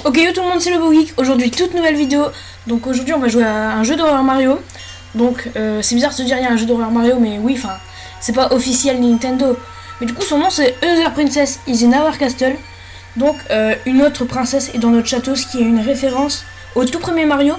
Ok yo tout le monde, c'est le Beau Geek. Aujourd'hui toute nouvelle vidéo. Donc aujourd'hui on va jouer à un jeu d'horreur Mario. Donc c'est bizarre de se dire il y a un jeu d'horreur Mario, mais oui, enfin c'est pas officiel Nintendo. Mais du coup son nom c'est Another Princess is in our castle. Donc une autre princesse est dans notre château, ce qui est une référence au tout premier Mario,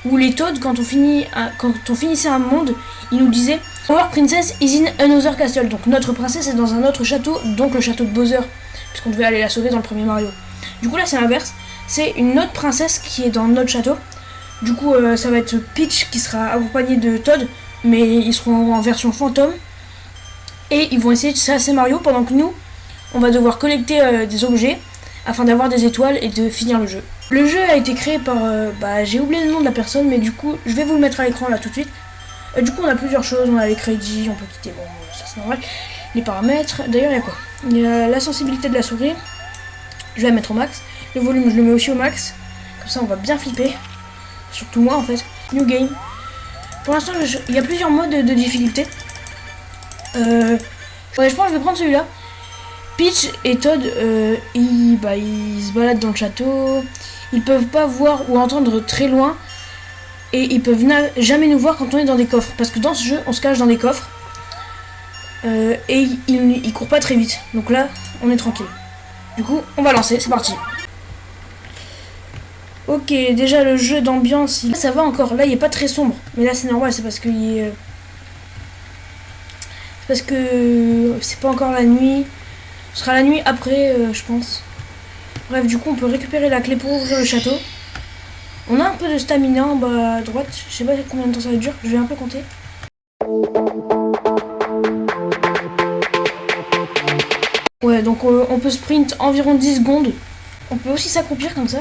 où les Toads quand on finissait un monde, ils nous disaient Our Princess is in another castle. Donc notre princesse est dans un autre château, donc le château de Bowser, puisqu'on devait aller la sauver dans le premier Mario. Du coup là c'est l'inverse, c'est une autre princesse qui est dans notre château. Du coup ça va être Peach qui sera accompagnée de Toad, mais ils seront en version fantôme. Et ils vont essayer de chasser Mario pendant que nous, on va devoir collecter des objets afin d'avoir des étoiles et de finir le jeu. Le jeu a été créé par, j'ai oublié le nom de la personne, mais du coup je vais vous le mettre à l'écran là tout de suite. Du coup on a plusieurs choses, on a les crédits, on peut quitter, bon ça c'est normal. Les paramètres, d'ailleurs il y a quoi? Il y a la sensibilité de la souris, je vais la mettre au max. Le volume je le mets aussi au max, comme ça on va bien flipper. Surtout moi en fait. New game. Pour l'instant il y a plusieurs modes de difficulté. Je pense que je vais prendre celui-là. Peach et Toad, ils se baladent dans le château. Ils peuvent pas voir ou entendre très loin. Et ils peuvent jamais nous voir quand on est dans des coffres. Parce que dans ce jeu, on se cache dans des coffres. Et ils courent pas très vite. Donc là, on est tranquille. Du coup, on va lancer, c'est parti. Ok, déjà le jeu d'ambiance, ça va encore. Là, il est pas très sombre. Mais là, c'est normal, c'est parce qu'il est... parce que c'est pas encore la nuit. Ce sera la nuit après, je pense. Bref, du coup, on peut récupérer la clé pour ouvrir le château. On a un peu de stamina en bas à droite. Je sais pas combien de temps ça va durer. Je vais un peu compter. Ouais, donc on peut sprint environ 10 secondes. On peut aussi s'accroupir comme ça,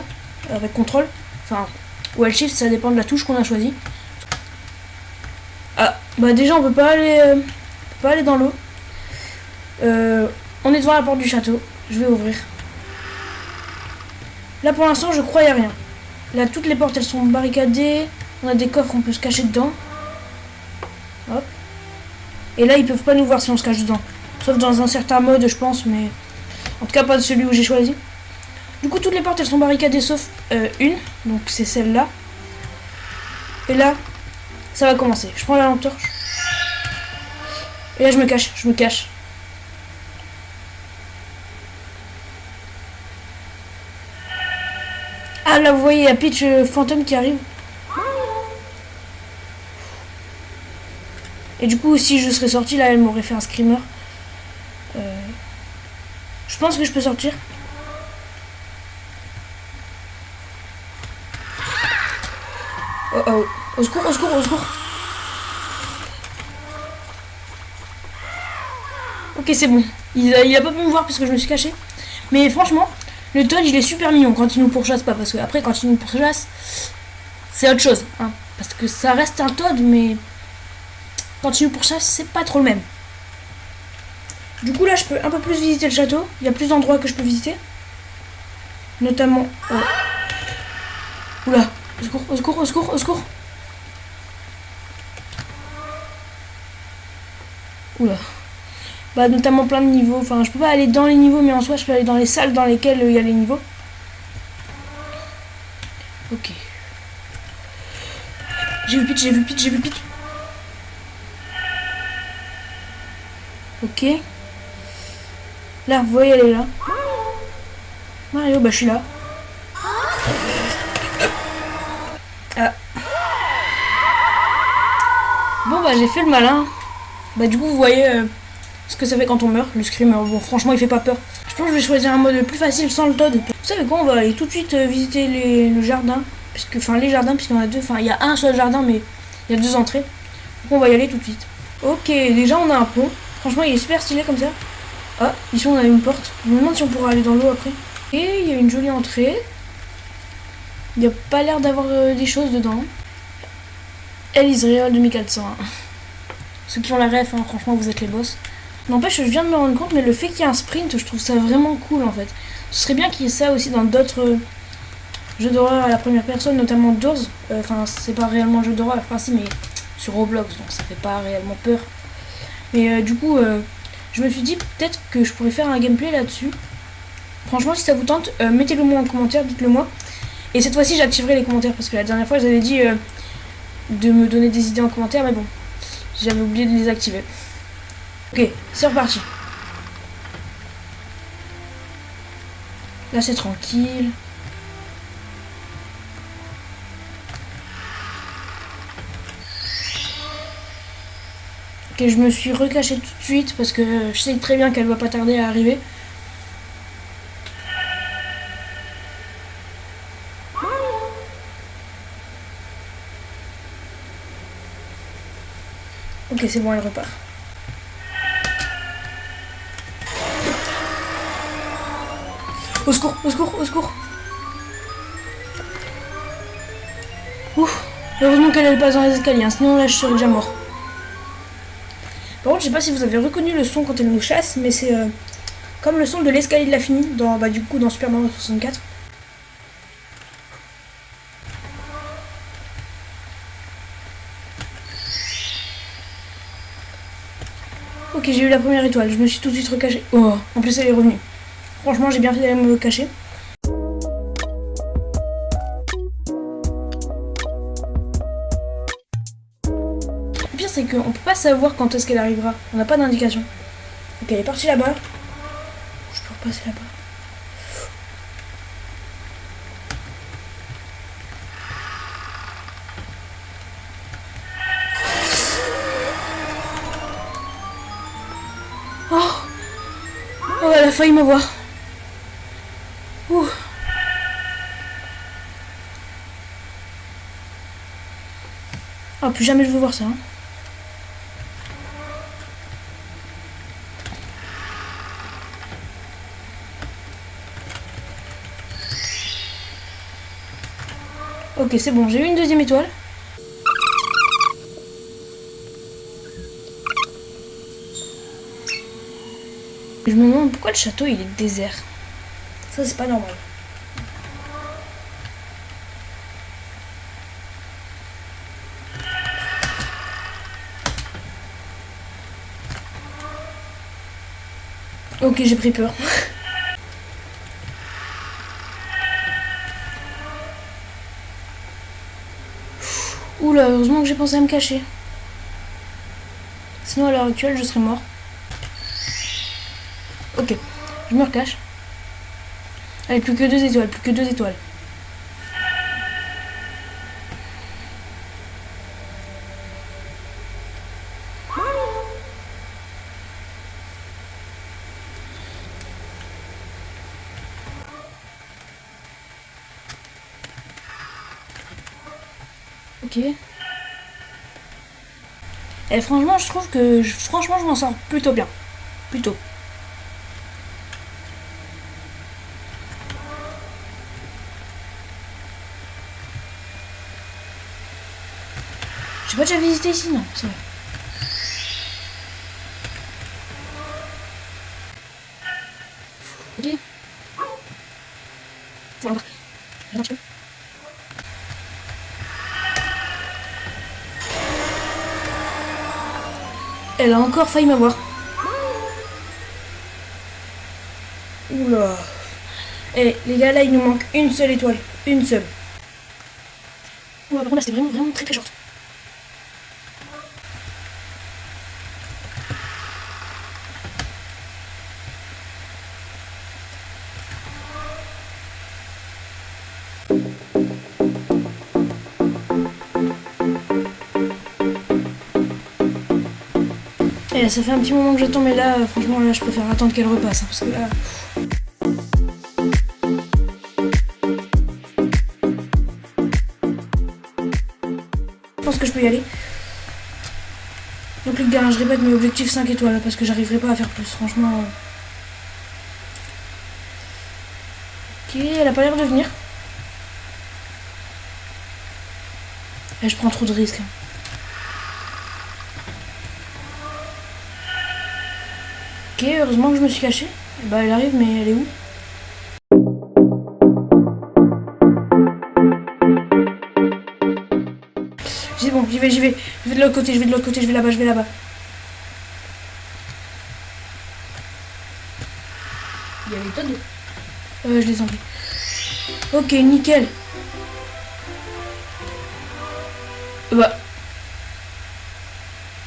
avec contrôle. Enfin, ou L-Shift, ça dépend de la touche qu'on a choisie. Ah, bah déjà, on peut pas aller dans l'eau. On est devant la porte du château. Je vais ouvrir. Là pour l'instant je crois y a rien. Là toutes les portes elles sont barricadées. On a des coffres, on peut se cacher dedans. Hop. Et là ils peuvent pas nous voir si on se cache dedans. Sauf dans un certain mode je pense, mais en tout cas pas de celui où j'ai choisi. Du coup toutes les portes elles sont barricadées sauf une. Donc c'est celle-là. Et là ça va commencer. Je prends la lampe torche. Et là je me cache. Ah là vous voyez, il y a Peach fantôme qui arrive. Et du coup si je serais sorti là elle m'aurait fait un screamer. Je pense que je peux sortir. Oh oh, au secours, au secours, au secours. Ok c'est bon, il a pas pu me voir parce que je me suis caché. Mais franchement le Toad il est super mignon quand il nous pourchasse pas, parce que après quand il nous pourchasse c'est autre chose hein, parce que ça reste un Toad, mais quand il nous pourchasse c'est pas trop le même. Du coup là je peux un peu plus visiter le château, il y a plus d'endroits que je peux visiter, notamment oula, au secours, au secours, au secours, au secours. Oula. Bah notamment plein de niveaux, enfin je peux pas aller dans les niveaux, mais en soi je peux aller dans les salles dans lesquelles il y a les niveaux. Ok. J'ai vu Peach. Ok. Là, vous voyez, elle est là. Mario, bah je suis là. Ah. Bon bah j'ai fait le malin. Bah du coup vous voyez ce que ça fait quand on meurt, le screamer. Bon franchement il fait pas peur. Je pense que je vais choisir un mode plus facile sans le Toad. Vous savez quoi, on va aller tout de suite visiter le jardin. Les jardins, puisqu'il y en a deux. Enfin il y a un seul jardin mais il y a deux entrées. Donc on va y aller tout de suite. Ok, déjà on a un pont. Franchement il est super stylé comme ça. Ah, ici on a une porte. Je me demande si on pourra aller dans l'eau après. Et il y a une jolie entrée. Il n'y a pas l'air d'avoir des choses dedans. Elle Israël 2401. Ceux qui ont la ref, hein, franchement vous êtes les boss. N'empêche, je viens de me rendre compte, mais le fait qu'il y ait un sprint, je trouve ça vraiment cool en fait. Ce serait bien qu'il y ait ça aussi dans d'autres jeux d'horreur à la première personne, notamment Doors. Enfin, c'est pas réellement un jeu d'horreur, enfin si, mais sur Roblox, donc ça fait pas réellement peur. Mais du coup, je me suis dit peut-être que je pourrais faire un gameplay là-dessus. Franchement, si ça vous tente, mettez-le moi en commentaire, dites-le moi. Et cette fois-ci, j'activerai les commentaires parce que la dernière fois, j'avais dit de me donner des idées en commentaire, mais bon, j'avais oublié de les activer. Ok, c'est reparti. Là, c'est tranquille. Ok, je me suis recaché tout de suite parce que je sais très bien qu'elle va pas tarder à arriver. Ok, c'est bon, elle repart. Au secours, au secours, au secours. Ouf, heureusement qu'elle est pas dans les escaliers, hein, sinon là je serais déjà mort. Par contre, je sais pas si vous avez reconnu le son quand elle nous chasse, mais c'est comme le son de l'escalier de l'infini dans, du coup, dans Super Mario 64. Ok, j'ai eu la première étoile, je me suis tout de suite recaché. Oh, en plus elle est revenue. Franchement, j'ai bien fait d'aller me cacher. Le pire, c'est qu'on peut pas savoir quand est-ce qu'elle arrivera. On n'a pas d'indication. Ok, elle est partie là-bas. Je peux repasser là-bas. Oh, elle a failli me voir. Ouh. Oh, plus jamais je veux voir ça. Hein. Ok, c'est bon, j'ai eu une deuxième étoile. Je me demande pourquoi le château il est désert. Ça, c'est pas normal. Ok, j'ai pris peur. Oula, heureusement que j'ai pensé à me cacher. Sinon, à l'heure actuelle, je serais mort. Ok, je me recache. Allez, plus que 2 étoiles, plus que 2 étoiles. Ok. Et franchement, je trouve que franchement, je m'en sors plutôt bien. Plutôt. J'ai pas déjà visité ici, non, c'est vrai. Ok. Voilà. Elle a encore failli m'avoir. Oula. Eh, les gars, là, il nous manque une seule étoile. Une seule. Ouah, par contre, là, c'est vraiment, vraiment très très short. Eh, ça fait un petit moment que j'attends, mais là, franchement, là, je préfère attendre qu'elle repasse. Hein, parce que là... Je pense que je peux y aller. Donc les gars, je répète mes objectifs 5 étoiles, là, parce que j'arriverai pas à faire plus, franchement... Ok, elle a pas l'air de venir. Et je prends trop de risques. Ok, heureusement que je me suis cachée. Bah elle arrive, mais elle est où? C'est bon, j'y vais, j'y vais. Je vais de l'autre côté, je vais de l'autre côté, je vais là-bas, je vais là-bas. Il y a les tonnes. Je les ai enlevés. Ok, nickel.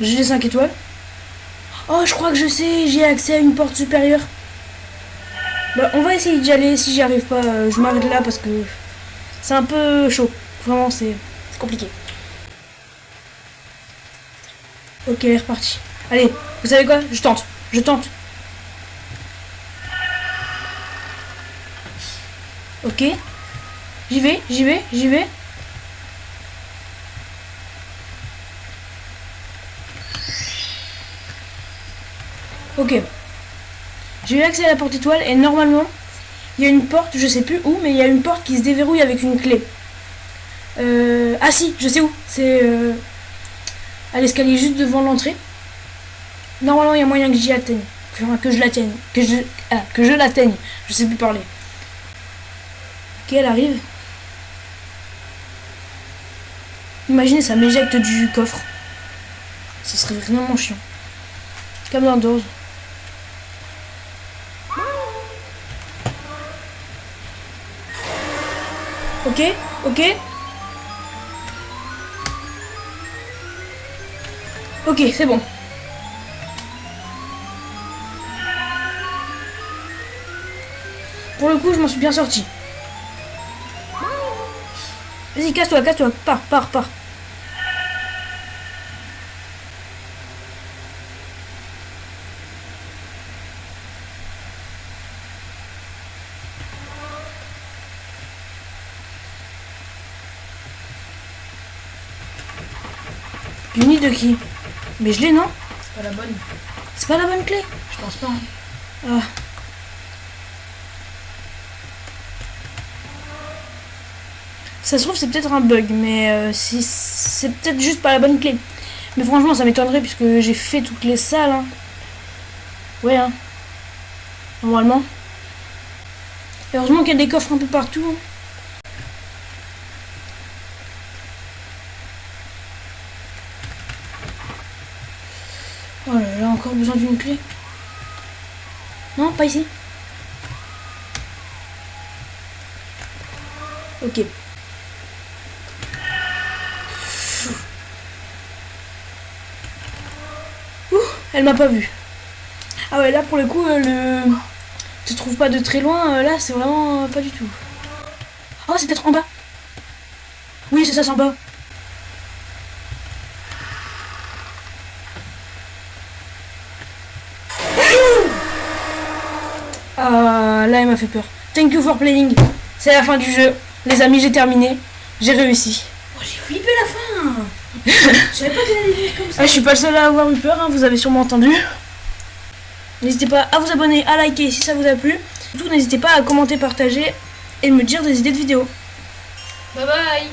J'ai les 5 étoiles. Oh, je crois que je sais, j'ai accès à une porte supérieure. Bah, on va essayer d'y aller. Si j'y arrive pas, je m'arrête là parce que c'est un peu chaud. Vraiment, c'est compliqué. Ok, elle est repartie. Allez, vous savez quoi? Je tente. Je tente. Ok. J'y vais, j'y vais, j'y vais. Ok. J'ai eu accès à la porte étoile et normalement, il y a une porte, je sais plus où, mais il y a une porte qui se déverrouille avec une clé. Ah si, je sais où. C'est à l'escalier juste devant l'entrée. Normalement, il y a moyen que j'y atteigne. Enfin, que je l'atteigne. Que je l'atteigne. Je sais plus parler. Ok, elle arrive. Imaginez, ça m'éjecte du coffre. Ce serait vraiment chiant. Comme dans Doors. Ok, ok. Ok, c'est bon. Pour le coup, je m'en suis bien sorti. Vas-y, casse-toi, casse-toi. Pars. Unis de qui? Mais je l'ai, non? C'est pas la bonne. C'est pas la bonne clé? Je pense pas. Hein. Ah. Ça se trouve, c'est peut-être un bug, mais c'est peut-être juste pas la bonne clé. Mais franchement, ça m'étonnerait puisque j'ai fait toutes les salles. Hein. Ouais, hein. Normalement. Et heureusement qu'il y a des coffres un peu partout. Hein. Oh là là, encore besoin d'une clé. Non, pas ici. Ok. Ouh, elle m'a pas vu. Ah ouais, là pour le coup, tu te trouves pas de très loin, là c'est vraiment pas du tout. Oh, c'est peut-être en bas. Oui, c'est ça, c'est en bas. Ah, là, elle m'a fait peur. Thank you for playing. C'est la fin du jeu. Les amis, j'ai terminé. J'ai réussi. Oh, j'ai flippé la fin. Je savais pas qu'elle allait venir comme ça. Ah, je suis pas le seul à avoir eu peur, hein, vous avez sûrement entendu. N'hésitez pas à vous abonner, à liker si ça vous a plu. Surtout, n'hésitez pas à commenter, partager et me dire des idées de vidéos. Bye bye.